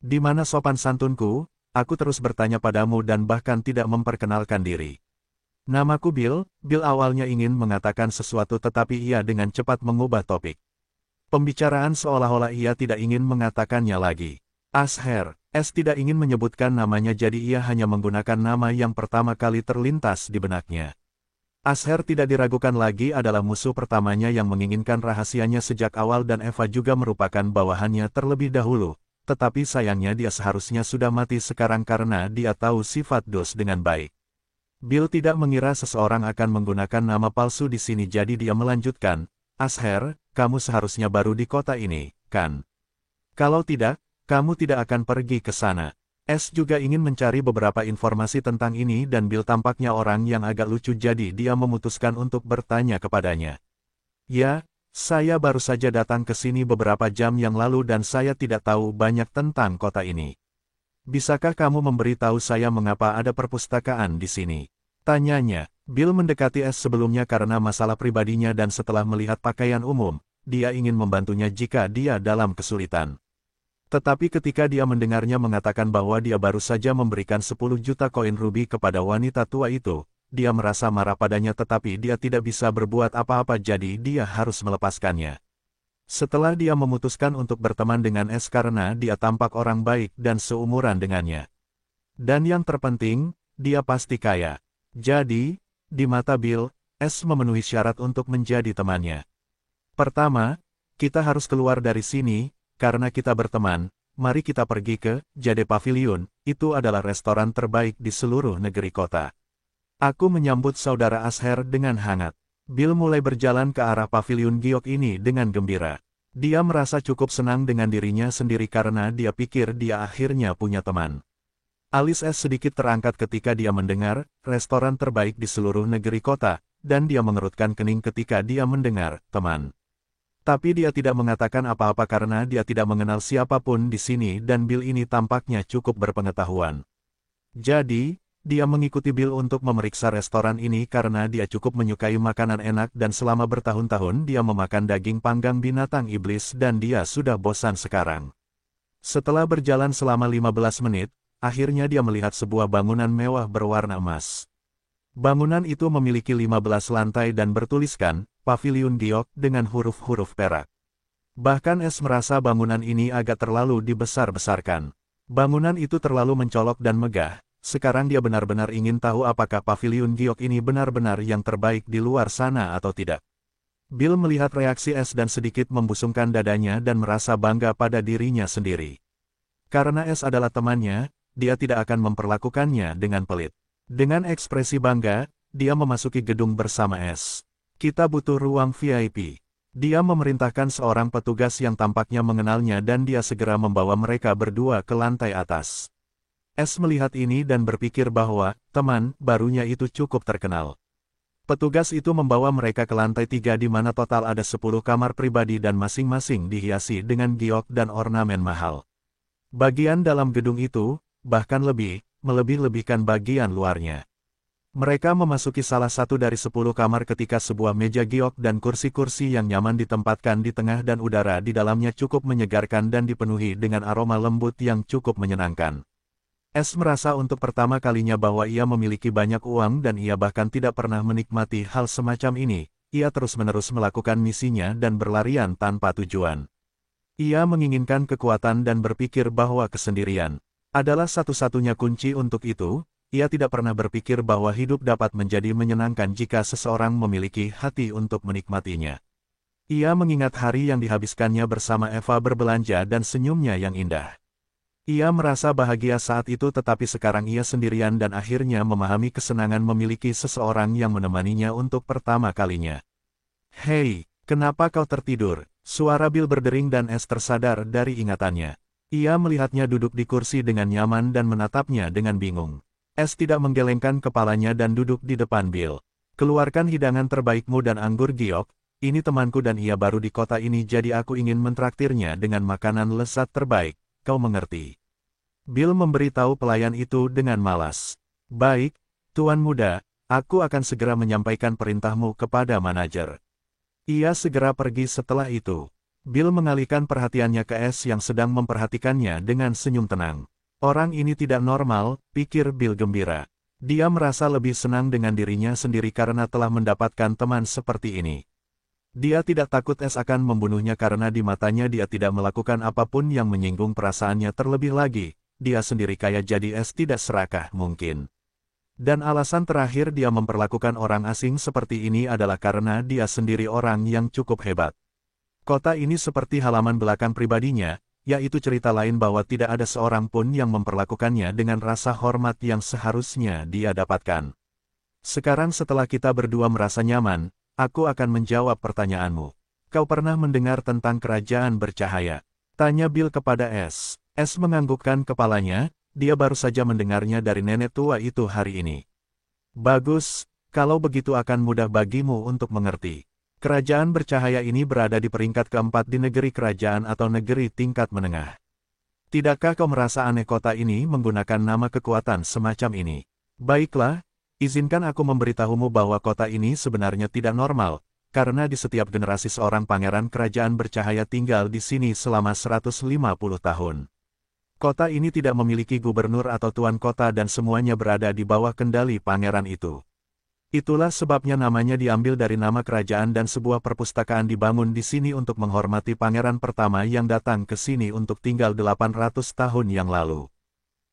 Di mana sopan santunku? Aku terus bertanya padamu dan bahkan tidak memperkenalkan diri. Namaku Bill. Bill awalnya ingin mengatakan sesuatu tetapi ia dengan cepat mengubah topik. Pembicaraan seolah-olah ia tidak ingin mengatakannya lagi. Asher. S tidak ingin menyebutkan namanya jadi ia hanya menggunakan nama yang pertama kali terlintas di benaknya. Asher tidak diragukan lagi adalah musuh pertamanya yang menginginkan rahasianya sejak awal dan Eva juga merupakan bawahannya terlebih dahulu. Tetapi sayangnya dia seharusnya sudah mati sekarang karena dia tahu sifat Dos dengan baik. Bill tidak mengira seseorang akan menggunakan nama palsu di sini jadi dia melanjutkan, Asher, kamu seharusnya baru di kota ini, kan? Kalau tidak, kamu tidak akan pergi ke sana. S juga ingin mencari beberapa informasi tentang ini dan Bill tampaknya orang yang agak lucu jadi dia memutuskan untuk bertanya kepadanya. Ya, saya baru saja datang ke sini beberapa jam yang lalu dan saya tidak tahu banyak tentang kota ini. Bisakah kamu memberitahu saya mengapa ada perpustakaan di sini? Tanyanya. Bill mendekati S sebelumnya karena masalah pribadinya dan setelah melihat pakaian umum, dia ingin membantunya jika dia dalam kesulitan. Tetapi ketika dia mendengarnya mengatakan bahwa dia baru saja memberikan 10 juta koin rubi kepada wanita tua itu, dia merasa marah padanya tetapi dia tidak bisa berbuat apa-apa jadi dia harus melepaskannya. Setelah dia memutuskan untuk berteman dengan S karena dia tampak orang baik dan seumuran dengannya. Dan yang terpenting, dia pasti kaya. Jadi, di mata Bill, S memenuhi syarat untuk menjadi temannya. Pertama, kita harus keluar dari sini, karena kita berteman, mari kita pergi ke Jade Pavilion, itu adalah restoran terbaik di seluruh negeri kota. Aku menyambut saudara Asher dengan hangat. Bill mulai berjalan ke arah pavilion giok ini dengan gembira. Dia merasa cukup senang dengan dirinya sendiri karena dia pikir dia akhirnya punya teman. Alis S sedikit terangkat ketika dia mendengar, restoran terbaik di seluruh negeri kota, dan dia mengerutkan kening ketika dia mendengar, teman. Tapi dia tidak mengatakan apa-apa karena dia tidak mengenal siapapun di sini dan Bill ini tampaknya cukup berpengetahuan. Jadi, dia mengikuti Bill untuk memeriksa restoran ini karena dia cukup menyukai makanan enak dan selama bertahun-tahun dia memakan daging panggang binatang iblis dan dia sudah bosan sekarang. Setelah berjalan selama 15 menit, akhirnya dia melihat sebuah bangunan mewah berwarna emas. Bangunan itu memiliki 15 lantai dan bertuliskan, Pavilion Giok dengan huruf-huruf perak. Bahkan S merasa bangunan ini agak terlalu dibesar-besarkan. Bangunan itu terlalu mencolok dan megah. Sekarang dia benar-benar ingin tahu apakah Pavilion Giok ini benar-benar yang terbaik di luar sana atau tidak. Bill melihat reaksi S dan sedikit membusungkan dadanya dan merasa bangga pada dirinya sendiri. Karena S adalah temannya, dia tidak akan memperlakukannya dengan pelit. Dengan ekspresi bangga, dia memasuki gedung bersama S. Kita butuh ruang VIP. Dia memerintahkan seorang petugas yang tampaknya mengenalnya dan dia segera membawa mereka berdua ke lantai atas. S melihat ini dan berpikir bahwa, teman barunya itu cukup terkenal. Petugas itu membawa mereka ke lantai 3 di mana total ada 10 kamar pribadi dan masing-masing dihiasi dengan giok dan ornamen mahal. Bagian dalam gedung itu, bahkan melebih-lebihkan bagian luarnya. Mereka memasuki salah satu dari 10 kamar ketika sebuah meja giok dan kursi-kursi yang nyaman ditempatkan di tengah dan udara di dalamnya cukup menyegarkan dan dipenuhi dengan aroma lembut yang cukup menyenangkan. S merasa untuk pertama kalinya bahwa ia memiliki banyak uang dan ia bahkan tidak pernah menikmati hal semacam ini. ia terus-menerus melakukan misinya dan berlarian tanpa tujuan. Ia menginginkan kekuatan dan berpikir bahwa kesendirian adalah satu-satunya kunci untuk itu. Ia tidak pernah berpikir bahwa hidup dapat menjadi menyenangkan jika seseorang memiliki hati untuk menikmatinya. Ia mengingat hari yang dihabiskannya bersama Eva berbelanja dan senyumnya yang indah. Ia merasa bahagia saat itu, tetapi sekarang ia sendirian dan akhirnya memahami kesenangan memiliki seseorang yang menemaninya untuk pertama kalinya. "Hei, kenapa kau tertidur?" Suara Bill berdering dan Es tersadar dari ingatannya. Ia melihatnya duduk di kursi dengan nyaman dan menatapnya dengan bingung. Es tidak menggelengkan kepalanya dan duduk di depan Bill. "Keluarkan hidangan terbaikmu dan anggur giok. Ini temanku dan ia baru di kota ini, jadi aku ingin mentraktirnya dengan makanan lezat terbaik, kau mengerti?" Bill memberitahu pelayan itu dengan malas. "Baik, Tuan Muda, aku akan segera menyampaikan perintahmu kepada manajer." Ia segera pergi. Setelah itu, Bill mengalihkan perhatiannya ke Es yang sedang memperhatikannya dengan senyum tenang. "Orang ini tidak normal," pikir Bill gembira. Dia merasa lebih senang dengan dirinya sendiri karena telah mendapatkan teman seperti ini. Dia tidak takut Es akan membunuhnya karena di matanya dia tidak melakukan apapun yang menyinggung perasaannya. Terlebih lagi, dia sendiri kaya, jadi Es tidak serakah mungkin. Dan alasan terakhir dia memperlakukan orang asing seperti ini adalah karena dia sendiri orang yang cukup hebat. Kota ini seperti halaman belakang pribadinya, yaitu cerita lain bahwa tidak ada seorang pun yang memperlakukannya dengan rasa hormat yang seharusnya dia dapatkan. "Sekarang setelah kita berdua merasa nyaman, aku akan menjawab pertanyaanmu. Kau pernah mendengar tentang kerajaan bercahaya?" tanya Bill kepada Es. Es menganggukkan kepalanya, dia baru saja mendengarnya dari nenek tua itu hari ini. "Bagus, kalau begitu akan mudah bagimu untuk mengerti. Kerajaan bercahaya ini berada di peringkat keempat di negeri kerajaan atau negeri tingkat menengah. Tidakkah kau merasa aneh kota ini menggunakan nama kekuatan semacam ini? Baiklah, izinkan aku memberitahumu bahwa kota ini sebenarnya tidak normal, karena di setiap generasi seorang pangeran kerajaan bercahaya tinggal di sini selama 150 tahun. Kota ini tidak memiliki gubernur atau tuan kota dan semuanya berada di bawah kendali pangeran itu. Itulah sebabnya namanya diambil dari nama kerajaan dan sebuah perpustakaan dibangun di sini untuk menghormati pangeran pertama yang datang ke sini untuk tinggal 800 tahun yang lalu.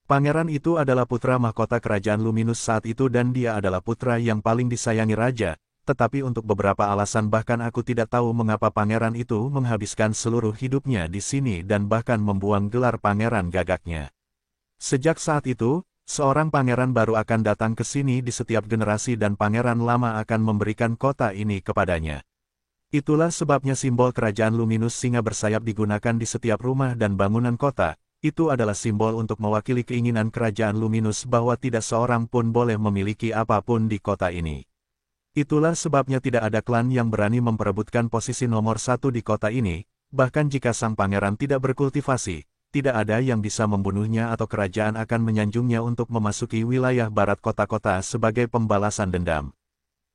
Pangeran itu adalah putra mahkota kerajaan Luminus saat itu dan dia adalah putra yang paling disayangi raja, tetapi untuk beberapa alasan bahkan aku tidak tahu mengapa pangeran itu menghabiskan seluruh hidupnya di sini dan bahkan membuang gelar pangeran gagaknya. Sejak saat itu, seorang pangeran baru akan datang ke sini di setiap generasi dan pangeran lama akan memberikan kota ini kepadanya. Itulah sebabnya simbol kerajaan Luminus singa bersayap digunakan di setiap rumah dan bangunan kota. Itu adalah simbol untuk mewakili keinginan kerajaan Luminus bahwa tidak seorang pun boleh memiliki apapun di kota ini. Itulah sebabnya tidak ada klan yang berani memperebutkan posisi nomor satu di kota ini, bahkan jika sang pangeran tidak berkultivasi. Tidak ada yang bisa membunuhnya atau kerajaan akan menyanjungnya untuk memasuki wilayah barat kota-kota sebagai pembalasan dendam.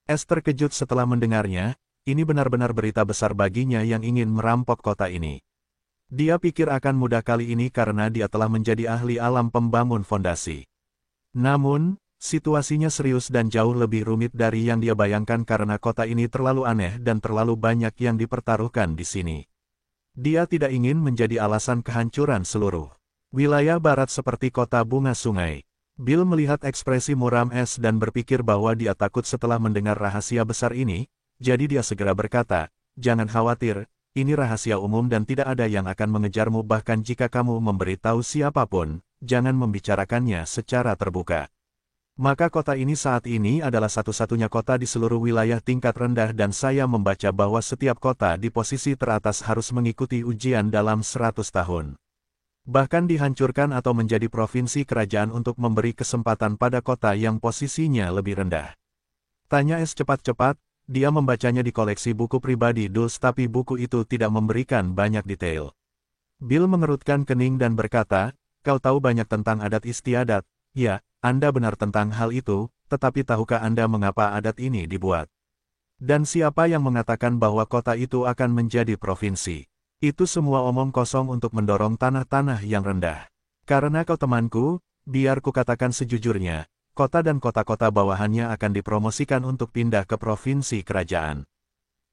Es terkejut setelah mendengarnya, ini benar-benar berita besar baginya yang ingin merampok kota ini. Dia pikir akan mudah kali ini karena dia telah menjadi ahli alam pembangun fondasi. Namun, situasinya serius dan jauh lebih rumit dari yang dia bayangkan karena kota ini terlalu aneh dan terlalu banyak yang dipertaruhkan di sini. Dia tidak ingin menjadi alasan kehancuran seluruh wilayah barat seperti kota bunga sungai. Bill melihat ekspresi muram Es dan berpikir bahwa dia takut setelah mendengar rahasia besar ini, jadi dia segera berkata, "Jangan khawatir, ini rahasia umum dan tidak ada yang akan mengejarmu bahkan jika kamu memberitahu siapapun, jangan membicarakannya secara terbuka." Maka kota ini saat ini adalah satu-satunya kota di seluruh wilayah tingkat rendah dan saya membaca bahwa setiap kota di posisi teratas harus mengikuti ujian dalam 100 tahun. Bahkan dihancurkan atau menjadi provinsi kerajaan untuk memberi kesempatan pada kota yang posisinya lebih rendah. Tanya Es cepat-cepat, dia membacanya di koleksi buku pribadi Dulce tapi buku itu tidak memberikan banyak detail. Bill mengerutkan kening dan berkata, "Kau tahu banyak tentang adat istiadat." "Ya, Anda benar tentang hal itu, tetapi tahukah Anda mengapa adat ini dibuat? Dan siapa yang mengatakan bahwa kota itu akan menjadi provinsi? Itu semua omong kosong untuk mendorong tanah-tanah yang rendah. Karena kau temanku, biar ku katakan sejujurnya, kota dan kota-kota bawahannya akan dipromosikan untuk pindah ke provinsi kerajaan.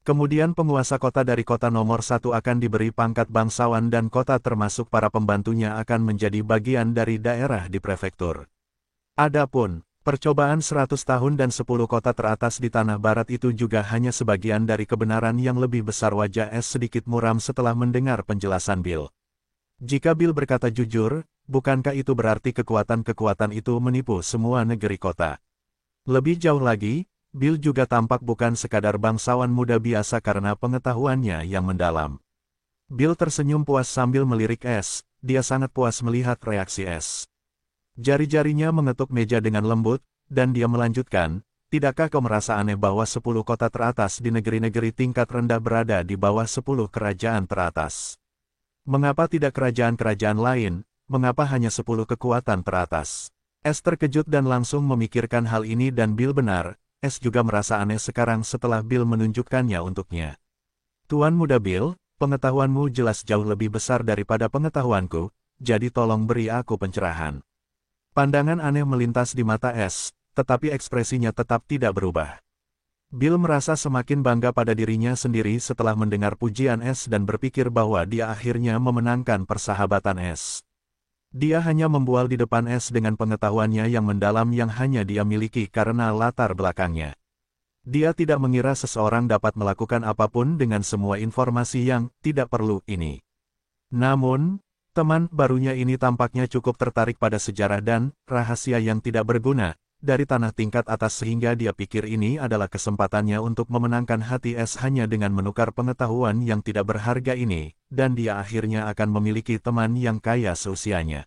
Kemudian penguasa kota dari kota nomor 1 akan diberi pangkat bangsawan dan kota termasuk para pembantunya akan menjadi bagian dari daerah di prefektur. Adapun percobaan 100 tahun dan 10 kota teratas di tanah barat itu juga hanya sebagian dari kebenaran yang lebih besar. Wajah S sedikit muram setelah mendengar penjelasan Bill. Jika Bill berkata jujur, bukankah itu berarti kekuatan-kekuatan itu menipu semua negeri kota? Lebih jauh lagi, Bill juga tampak bukan sekadar bangsawan muda biasa karena pengetahuannya yang mendalam. Bill tersenyum puas sambil melirik S, dia sangat puas melihat reaksi S. Jari-jarinya mengetuk meja dengan lembut, dan dia melanjutkan, tidakkah kau merasa aneh bahwa 10 kota teratas di negeri-negeri tingkat rendah berada di bawah 10 kerajaan teratas? Mengapa tidak kerajaan-kerajaan lain, mengapa hanya 10 kekuatan teratas? S terkejut dan langsung memikirkan hal ini dan Bill benar, S juga merasa aneh sekarang setelah Bill menunjukkannya untuknya. Tuan muda Bill, pengetahuanmu jelas jauh lebih besar daripada pengetahuanku, jadi tolong beri aku pencerahan. Pandangan aneh melintas di mata S, tetapi ekspresinya tetap tidak berubah. Bill merasa semakin bangga pada dirinya sendiri setelah mendengar pujian S dan berpikir bahwa dia akhirnya memenangkan persahabatan S. Dia hanya membual di depan S dengan pengetahuannya yang mendalam yang hanya dia miliki karena latar belakangnya. Dia tidak mengira seseorang dapat melakukan apapun dengan semua informasi yang tidak perlu ini. Namun, teman barunya ini tampaknya cukup tertarik pada sejarah dan rahasia yang tidak berguna dari tanah tingkat atas sehingga dia pikir ini adalah kesempatannya untuk memenangkan hati S hanya dengan menukar pengetahuan yang tidak berharga ini, dan dia akhirnya akan memiliki teman yang kaya seusianya.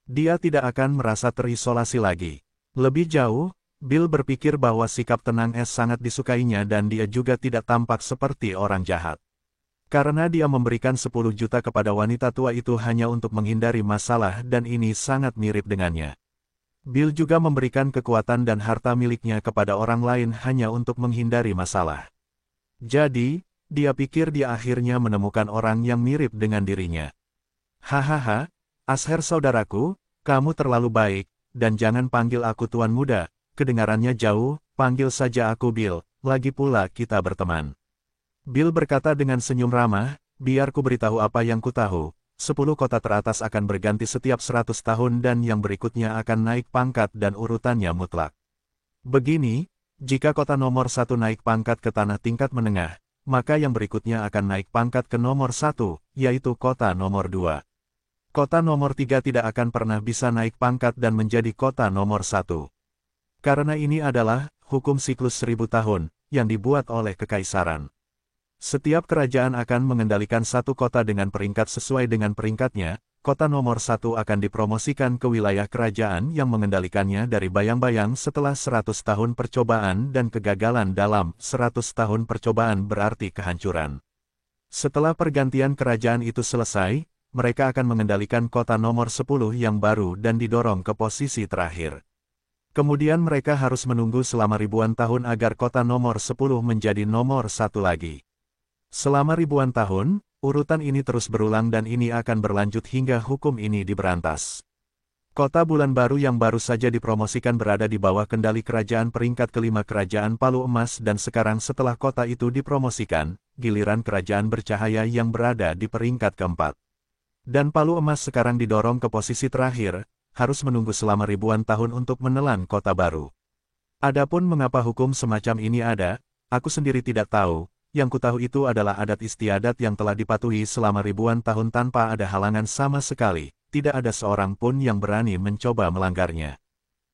Dia tidak akan merasa terisolasi lagi. Lebih jauh, Bill berpikir bahwa sikap tenang S sangat disukainya dan dia juga tidak tampak seperti orang jahat. Karena dia memberikan 10 juta kepada wanita tua itu hanya untuk menghindari masalah dan ini sangat mirip dengannya. Bill juga memberikan kekuatan dan harta miliknya kepada orang lain hanya untuk menghindari masalah. Jadi, dia pikir dia akhirnya menemukan orang yang mirip dengan dirinya. Hahaha, Asher saudaraku, kamu terlalu baik, dan jangan panggil aku tuan muda, kedengarannya jauh, panggil saja aku Bill, lagi pula kita berteman. Bill berkata dengan senyum ramah, biar ku beritahu apa yang ku tahu. 10 kota teratas akan berganti setiap 100 tahun dan yang berikutnya akan naik pangkat dan urutannya mutlak. Begini, jika kota nomor 1 naik pangkat ke tanah tingkat menengah, maka yang berikutnya akan naik pangkat ke nomor 1, yaitu kota nomor 2. Kota nomor 3 tidak akan pernah bisa naik pangkat dan menjadi kota nomor 1. Karena ini adalah hukum siklus 1000 tahun, yang dibuat oleh kekaisaran. Setiap kerajaan akan mengendalikan satu kota dengan peringkat sesuai dengan peringkatnya, kota nomor 1 akan dipromosikan ke wilayah kerajaan yang mengendalikannya dari bayang-bayang setelah 100 tahun percobaan dan kegagalan dalam 100 tahun percobaan berarti kehancuran. Setelah pergantian kerajaan itu selesai, mereka akan mengendalikan kota nomor 10 yang baru dan didorong ke posisi terakhir. Kemudian mereka harus menunggu selama ribuan tahun agar kota nomor 10 menjadi nomor 1 lagi. Selama ribuan tahun, urutan ini terus berulang dan ini akan berlanjut hingga hukum ini diberantas. Kota bulan baru yang baru saja dipromosikan berada di bawah kendali kerajaan peringkat kelima kerajaan Palu Emas dan sekarang setelah kota itu dipromosikan, giliran kerajaan bercahaya yang berada di peringkat keempat. Dan Palu Emas sekarang didorong ke posisi terakhir, harus menunggu selama ribuan tahun untuk menelan kota baru. Adapun mengapa hukum semacam ini ada, aku sendiri tidak tahu. Yang kutahu itu adalah adat istiadat yang telah dipatuhi selama ribuan tahun tanpa ada halangan sama sekali, tidak ada seorang pun yang berani mencoba melanggarnya.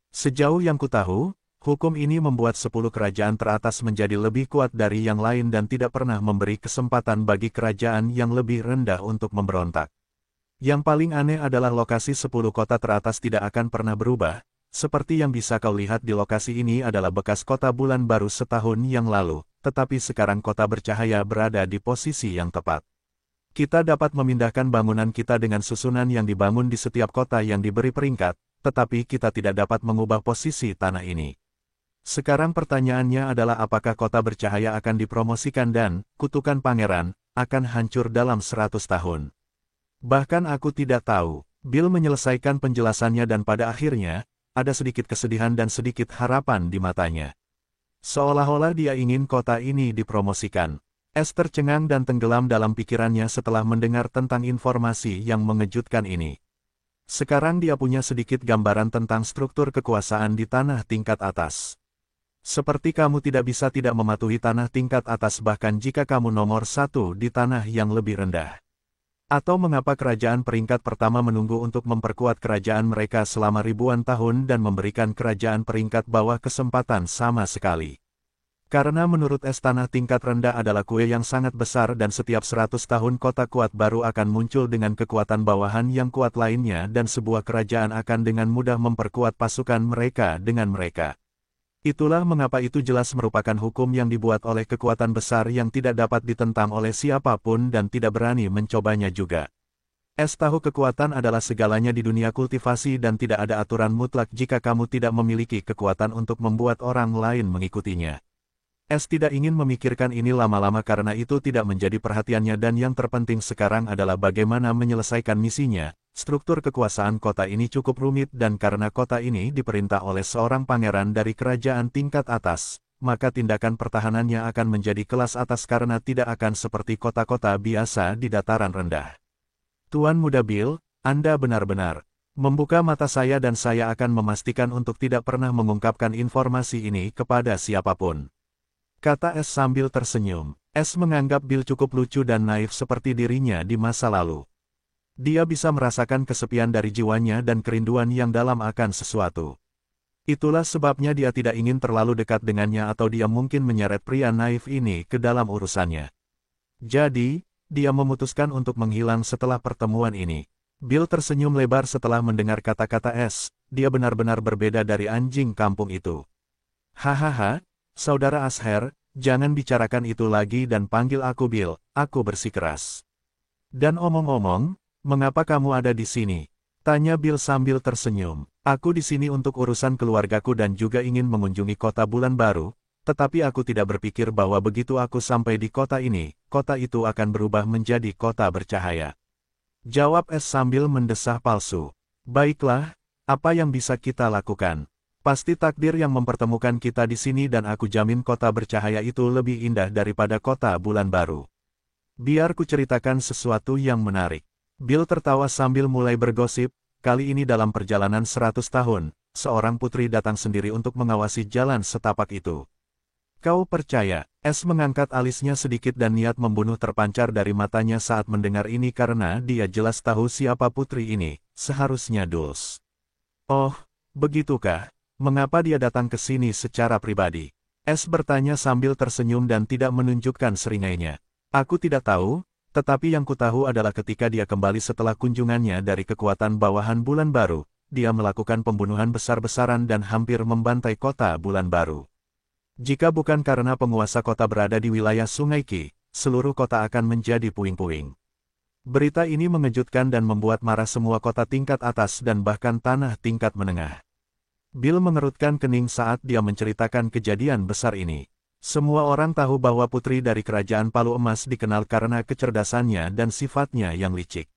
Sejauh yang kutahu, hukum ini membuat 10 kerajaan teratas menjadi lebih kuat dari yang lain dan tidak pernah memberi kesempatan bagi kerajaan yang lebih rendah untuk memberontak. Yang paling aneh adalah lokasi 10 kota teratas tidak akan pernah berubah, seperti yang bisa kau lihat di lokasi ini adalah bekas kota bulan baru setahun yang lalu. Tetapi sekarang kota bercahaya berada di posisi yang tepat. Kita dapat memindahkan bangunan kita dengan susunan yang dibangun di setiap kota yang diberi peringkat, tetapi kita tidak dapat mengubah posisi tanah ini. Sekarang pertanyaannya adalah apakah kota bercahaya akan dipromosikan dan, kutukan pangeran, akan hancur dalam 100 tahun. Bahkan aku tidak tahu. Bill menyelesaikan penjelasannya dan pada akhirnya, ada sedikit kesedihan dan sedikit harapan di matanya. Seolah-olah dia ingin kota ini dipromosikan. Es tercengang dan tenggelam dalam pikirannya setelah mendengar tentang informasi yang mengejutkan ini. Sekarang dia punya sedikit gambaran tentang struktur kekuasaan di tanah tingkat atas. Seperti kamu tidak bisa tidak mematuhi tanah tingkat atas bahkan jika kamu nomor satu di tanah yang lebih rendah. Atau mengapa kerajaan peringkat pertama menunggu untuk memperkuat kerajaan mereka selama ribuan tahun dan memberikan kerajaan peringkat bawah kesempatan sama sekali? Karena menurut es tanah tingkat rendah adalah kue yang sangat besar dan setiap 100 tahun kota kuat baru akan muncul dengan kekuatan bawahan yang kuat lainnya dan sebuah kerajaan akan dengan mudah memperkuat pasukan mereka dengan mereka. Itulah mengapa itu jelas merupakan hukum yang dibuat oleh kekuatan besar yang tidak dapat ditentang oleh siapapun dan tidak berani mencobanya juga. Es tahu kekuatan adalah segalanya di dunia kultivasi dan tidak ada aturan mutlak jika kamu tidak memiliki kekuatan untuk membuat orang lain mengikutinya. Es tidak ingin memikirkan ini lama-lama karena itu tidak menjadi perhatiannya dan yang terpenting sekarang adalah bagaimana menyelesaikan misinya. Struktur kekuasaan kota ini cukup rumit dan karena kota ini diperintah oleh seorang pangeran dari kerajaan tingkat atas, maka tindakan pertahanannya akan menjadi kelas atas karena tidak akan seperti kota-kota biasa di dataran rendah. Tuan Muda Bill, Anda benar-benar membuka mata saya dan saya akan memastikan untuk tidak pernah mengungkapkan informasi ini kepada siapapun. Kata Es sambil tersenyum. Es menganggap Bill cukup lucu dan naif seperti dirinya di masa lalu. Dia bisa merasakan kesepian dari jiwanya dan kerinduan yang dalam akan sesuatu. Itulah sebabnya dia tidak ingin terlalu dekat dengannya atau dia mungkin menyeret pria naif ini ke dalam urusannya. Jadi, dia memutuskan untuk menghilang setelah pertemuan ini. Bill tersenyum lebar setelah mendengar kata-kata Es. Dia benar-benar berbeda dari anjing kampung itu. Hahaha. Saudara Asher, jangan bicarakan itu lagi dan panggil aku Bill, aku bersikeras. Dan omong-omong, mengapa kamu ada di sini? Tanya Bill sambil tersenyum. Aku di sini untuk urusan keluargaku dan juga ingin mengunjungi kota bulan baru, tetapi aku tidak berpikir bahwa begitu aku sampai di kota ini, kota itu akan berubah menjadi kota bercahaya. Jawab Es sambil mendesah palsu. Baiklah, apa yang bisa kita lakukan? Pasti takdir yang mempertemukan kita di sini dan aku jamin kota bercahaya itu lebih indah daripada kota bulan baru. Biar ku ceritakan sesuatu yang menarik. Bill tertawa sambil mulai bergosip, kali ini dalam perjalanan 100 tahun, seorang putri datang sendiri untuk mengawasi jalan setapak itu. Kau percaya? Es mengangkat alisnya sedikit dan niat membunuh terpancar dari matanya saat mendengar ini karena dia jelas tahu siapa putri ini, seharusnya Dulce. Oh, begitukah? Mengapa dia datang ke sini secara pribadi? Es bertanya sambil tersenyum dan tidak menunjukkan seringainya. Aku tidak tahu, tetapi yang ku tahu adalah ketika dia kembali setelah kunjungannya dari kekuatan bawahan bulan baru, dia melakukan pembunuhan besar-besaran dan hampir membantai kota bulan baru. Jika bukan karena penguasa kota berada di wilayah Sungai Qi, seluruh kota akan menjadi puing-puing. Berita ini mengejutkan dan membuat marah semua kota tingkat atas dan bahkan tanah tingkat menengah. Bill mengerutkan kening saat dia menceritakan kejadian besar ini. Semua orang tahu bahwa putri dari kerajaan Palu Emas dikenal karena kecerdasannya dan sifatnya yang licik.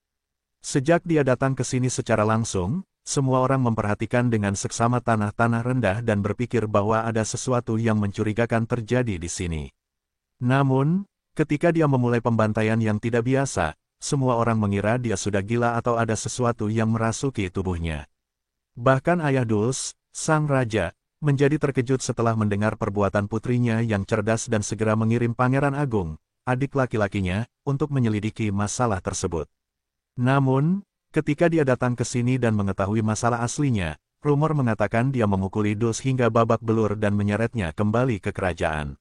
Sejak dia datang ke sini secara langsung, semua orang memperhatikan dengan seksama tanah-tanah rendah dan berpikir bahwa ada sesuatu yang mencurigakan terjadi di sini. Namun, ketika dia memulai pembantaian yang tidak biasa, semua orang mengira dia sudah gila atau ada sesuatu yang merasuki tubuhnya. Bahkan ayah Dulce, sang raja, menjadi terkejut setelah mendengar perbuatan putrinya yang cerdas dan segera mengirim Pangeran Agung, adik laki-lakinya, untuk menyelidiki masalah tersebut. Namun, ketika dia datang ke sini dan mengetahui masalah aslinya, rumor mengatakan dia memukuli Dulce hingga babak belur dan menyeretnya kembali ke kerajaan.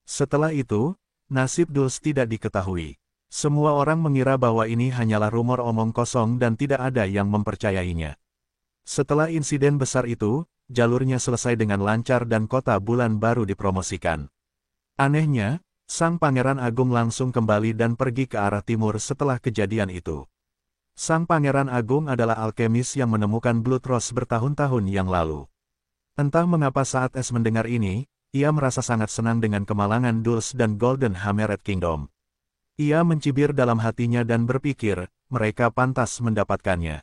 Setelah itu, nasib Dulce tidak diketahui. Semua orang mengira bahwa ini hanyalah rumor omong kosong dan tidak ada yang mempercayainya. Setelah insiden besar itu, jalurnya selesai dengan lancar dan kota bulan baru dipromosikan. Anehnya, sang Pangeran Agung langsung kembali dan pergi ke arah timur setelah kejadian itu. Sang Pangeran Agung adalah alkemis yang menemukan Blood Rose bertahun-tahun yang lalu. Entah mengapa saat Es mendengar ini, ia merasa sangat senang dengan kemalangan Dulce dan Golden Hammered Kingdom. Ia mencibir dalam hatinya dan berpikir, mereka pantas mendapatkannya.